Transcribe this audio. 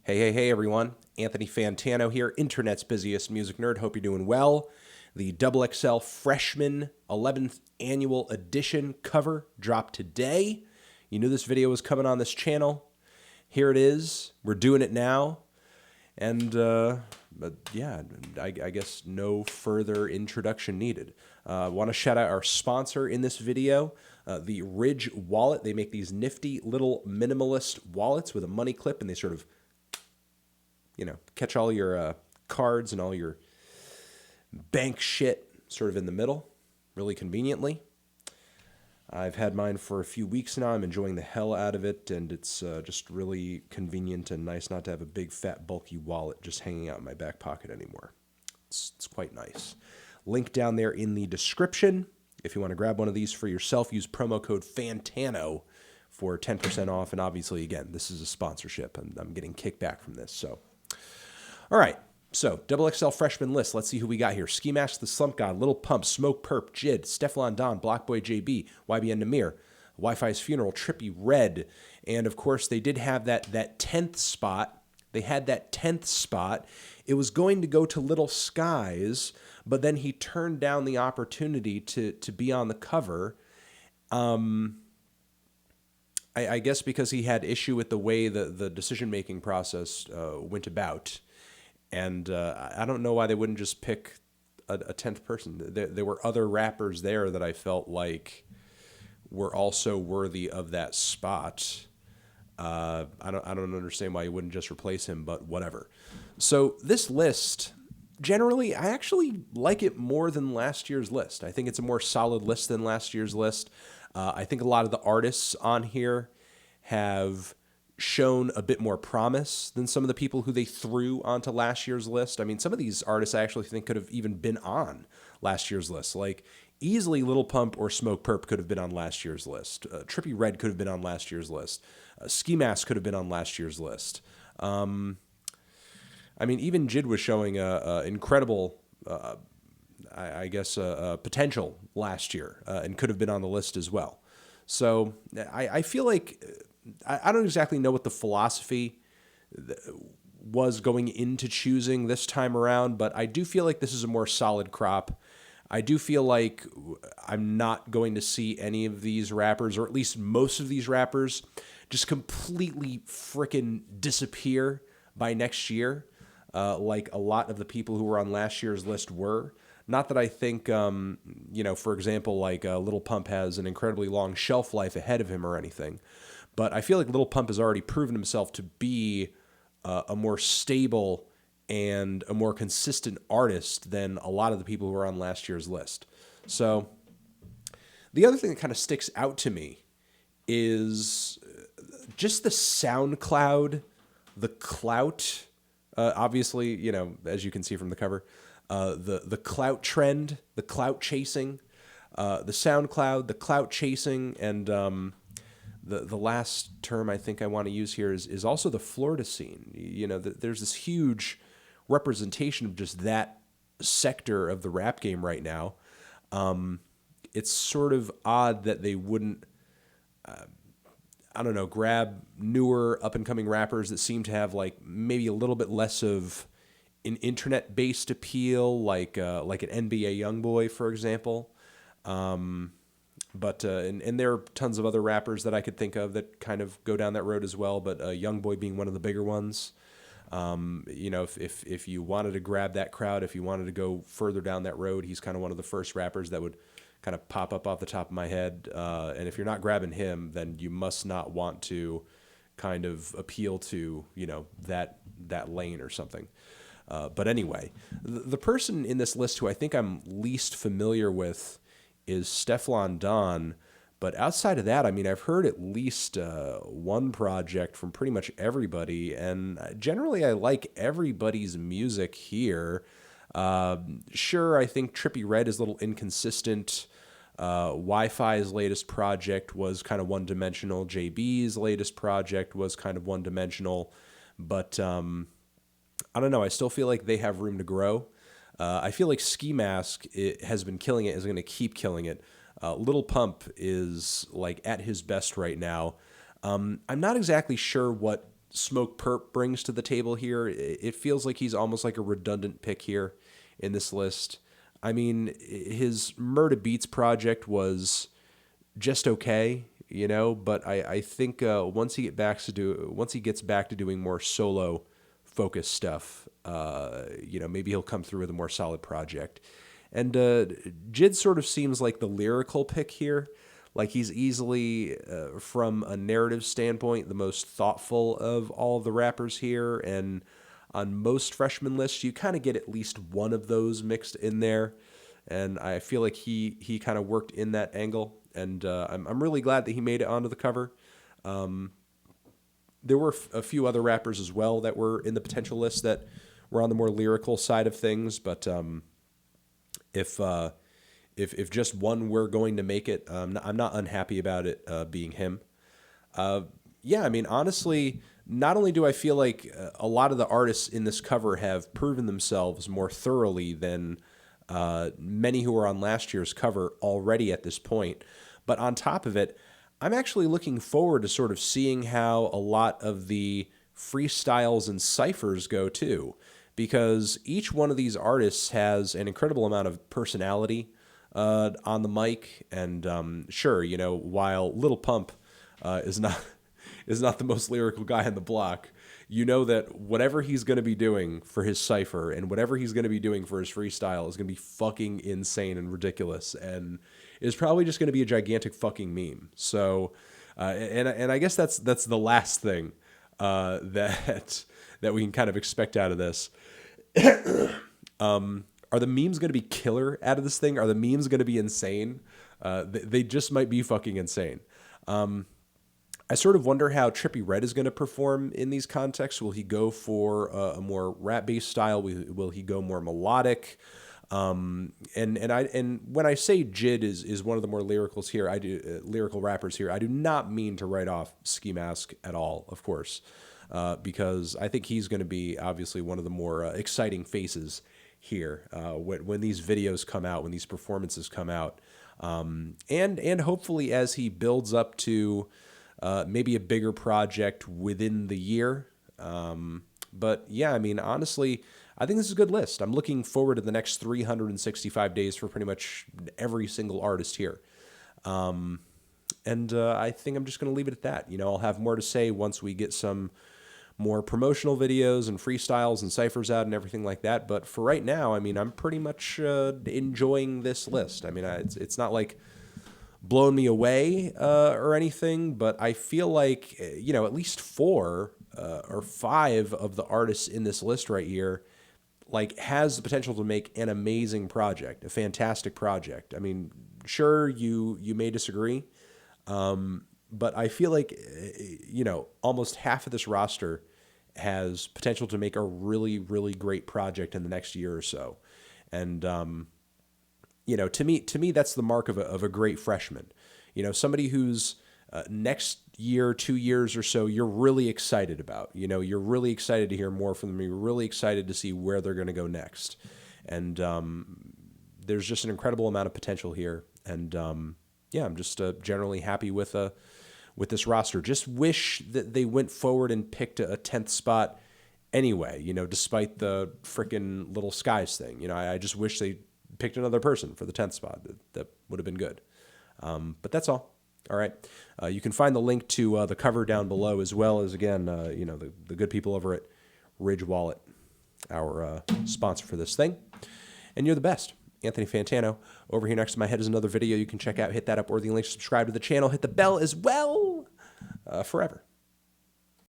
Hey, everyone. Anthony Fantano here, internet's busiest music nerd. Hope you're doing well. The XXL Freshman 11th Annual Edition cover dropped today. You knew this video was coming on this channel. Here it is. We're doing it now. And, but yeah, I guess no further introduction needed. I want to shout out our sponsor in this video, the Ridge Wallet. They make these nifty little minimalist wallets with a money clip, and they sort of catch all your cards and all your bank shit sort of in the middle, really conveniently. I've had mine for a few weeks now. I'm enjoying the hell out of it, and it's just really convenient and nice not to have a big, fat, bulky wallet just hanging out in my back pocket anymore. It's quite nice. Link down there in the description. If you want to grab one of these for yourself, use promo code FANTANO for 10% off. And obviously, again, this is a sponsorship, and I'm getting kickback from this, so... All right, so XXL freshman list. Let's see who we got here. Ski Mask, The Slump God, Little Pump, Smoke Perp, Jid, Stefflon Don, Blockboy JB, YBN Namir, Wi-Fi's Funeral, Trippy Red, and of course they did have that 10th spot. They had that 10th spot. It was going to go to Little Skies, but then he turned down the opportunity to be on the cover. I guess because he had issue with the way the decision-making process went about. And I don't know why they wouldn't just pick a 10th person. There were other rappers there that I felt like were also worthy of that spot. I don't understand why you wouldn't just replace him, but whatever. So this list, generally, I actually like it more than last year's list. I think it's a more solid list than last year's list. I think a lot of the artists on here have shown a bit more promise than some of the people who they threw onto last year's list. I mean, some of these artists I actually think could have even been on last year's list. Like, easily Little Pump or Smoke Perp could have been on last year's list. Trippy Red could have been on last year's list. Ski Mask could have been on last year's list. I mean, even Jid was showing incredible, potential last year and could have been on the list as well. So I feel like... I don't exactly know what the philosophy was going into choosing this time around, but I do feel like this is a more solid crop. I do feel like I'm not going to see any of these rappers, or at least most of these rappers, just completely frickin' disappear by next year, like a lot of the people who were on last year's list were. Not that I think, for example, like Little Pump has an incredibly long shelf life ahead of him or anything. But I feel like Little Pump has already proven himself to be a more stable and a more consistent artist than a lot of the people who are on last year's list. So the other thing that kind of sticks out to me is just the SoundCloud, the clout. Obviously, as you can see from the cover, the clout trend, the clout chasing, the SoundCloud, the clout chasing, and... The last term I think I want to use here is also the Florida scene. There's this huge representation of just that sector of the rap game right now. It's sort of odd that they wouldn't, grab newer up-and-coming rappers that seem to have like maybe a little bit less of an internet-based appeal, like an NBA YoungBoy, for example. But and there are tons of other rappers that I could think of that kind of go down that road as well. But YoungBoy being one of the bigger ones. If you wanted to grab that crowd, if you wanted to go further down that road, he's kind of one of the first rappers that would kind of pop up off the top of my head. And if you're not grabbing him, then you must not want to kind of appeal to that lane or something. But anyway, the person in this list who I think I'm least familiar with is Stefflon Don, but outside of that, I mean, I've heard at least one project from pretty much everybody, and generally I like everybody's music here. Sure, I think Trippy Red is a little inconsistent. Wi-Fi's latest project was kind of one-dimensional. JB's latest project was kind of one-dimensional, but I don't know, I still feel like they have room to grow. I feel like Ski Mask has been killing it, is going to keep killing it. Little Pump is like at his best right now. I'm not exactly sure what Smoke Perp brings to the table here. It feels like he's almost like a redundant pick here in this list. I mean, his Murder Beats project was just okay, but I think once he gets back to doing more solo focused stuff, maybe he'll come through with a more solid project. And Jid sort of seems like the lyrical pick here. Like he's easily, from a narrative standpoint, the most thoughtful of all of the rappers here. And on most freshman lists, you kind of get at least one of those mixed in there. And I feel like he kind of worked in that angle. And I'm really glad that he made it onto the cover. There were a few other rappers as well that were in the potential list that were on the more lyrical side of things. But if just one were going to make it, I'm not unhappy about it being him. Yeah, I mean, honestly, not only do I feel like a lot of the artists in this cover have proven themselves more thoroughly than many who were on last year's cover already at this point, but on top of it, I'm actually looking forward to sort of seeing how a lot of the freestyles and ciphers go too, because each one of these artists has an incredible amount of personality on the mic, and sure, while Lil Pump is not the most lyrical guy on the block, that whatever he's going to be doing for his cipher and whatever he's going to be doing for his freestyle is going to be fucking insane and ridiculous, and is probably just going to be a gigantic fucking meme. So, and I guess that's the last thing that we can kind of expect out of this. Are the memes going to be killer out of this thing? Are the memes going to be insane? They just might be fucking insane. I sort of wonder how Trippie Redd is going to perform in these contexts. Will he go for a more rap-based style? Will he go more melodic? And when I say Jid is one of the more lyricals here, lyrical rappers here, I do not mean to write off Ski Mask at all, of course, because I think he's going to be obviously one of the more exciting faces here when these videos come out, when these performances come out, and hopefully as he builds up to maybe a bigger project within the year. But yeah, I mean, honestly, I think this is a good list. I'm looking forward to the next 365 days for pretty much every single artist here. And I think I'm just going to leave it at that. I'll have more to say once we get some more promotional videos and freestyles and ciphers out and everything like that. But for right now, I mean, I'm pretty much enjoying this list. I mean, it's not like blown me away or anything, but I feel like, at least 4 or 5 of the artists in this list right here, like, has the potential to make an amazing project, a fantastic project. I mean, sure, you may disagree, but I feel like, almost half of this roster has potential to make a really, really great project in the next year or so. And, to me, that's the mark of a great freshman. Somebody who's next year, 2 years or so, you're really excited about. You're really excited to hear more from them. You're really excited to see where they're going to go next. And there's just an incredible amount of potential here. And yeah, I'm just generally happy with this roster. Just wish that they went forward and picked a 10th spot anyway, despite the freaking Little Skies thing. I just wish they picked another person for the 10th spot. That would have been good. But that's all. All right. You can find the link to the cover down below, as well as, again, the good people over at Ridge Wallet, our sponsor for this thing. And you're the best. Anthony Fantano. Over here next to my head is another video you can check out. Hit that up, or the link, subscribe to the channel, hit the bell as well. Forever.